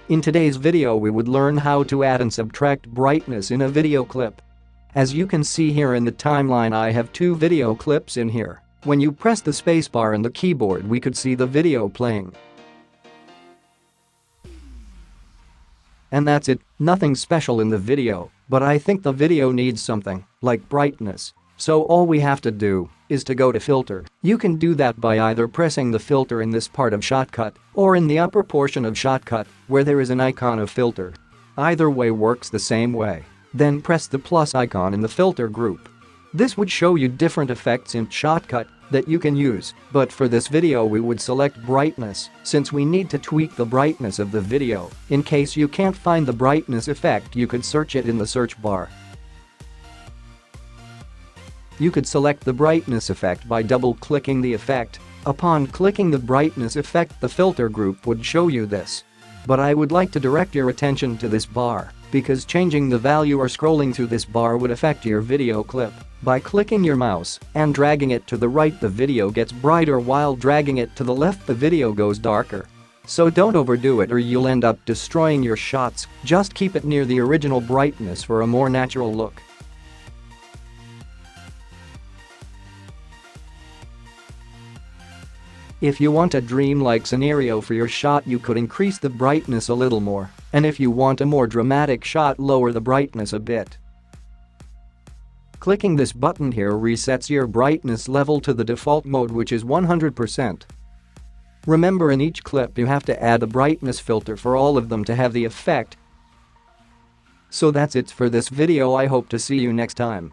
In today's video we would learn how to add and subtract brightness in a video clip. As you can see here in the timeline, I have two video clips in here. When you press the spacebar in the keyboard we could see the video playing. And that's it, nothing special in the video, but I think the video needs something, like brightness. So all we have to do is to go to filter. You can do that by either pressing the filter in this part of Shotcut or in the upper portion of Shotcut where there is an icon of filter. Either way works the same way. Then press the plus icon in the filter group. This would show you different effects in Shotcut that you can use, but for this video we would select brightness since we need to tweak the brightness of the video. In case you can't find the brightness effect, you could search it in the search bar. You could select the brightness effect by double-clicking the effect. Upon clicking the brightness effect, the filter group would show you this. But I would like to direct your attention to this bar, because changing the value or scrolling through this bar would affect your video clip. By clicking your mouse and dragging it to the right, the video gets brighter, while dragging it to the left the video goes darker. So don't overdo it or you'll end up destroying your shots. Just keep it near the original brightness for a more natural look. If you want a dreamlike scenario for your shot, you could increase the brightness a little more, and if you want a more dramatic shot, lower the brightness a bit. Clicking this button here resets your brightness level to the default mode, which is 100%. Remember, in each clip you have to add a brightness filter for all of them to have the effect. So that's it for this video. I hope to see you next time.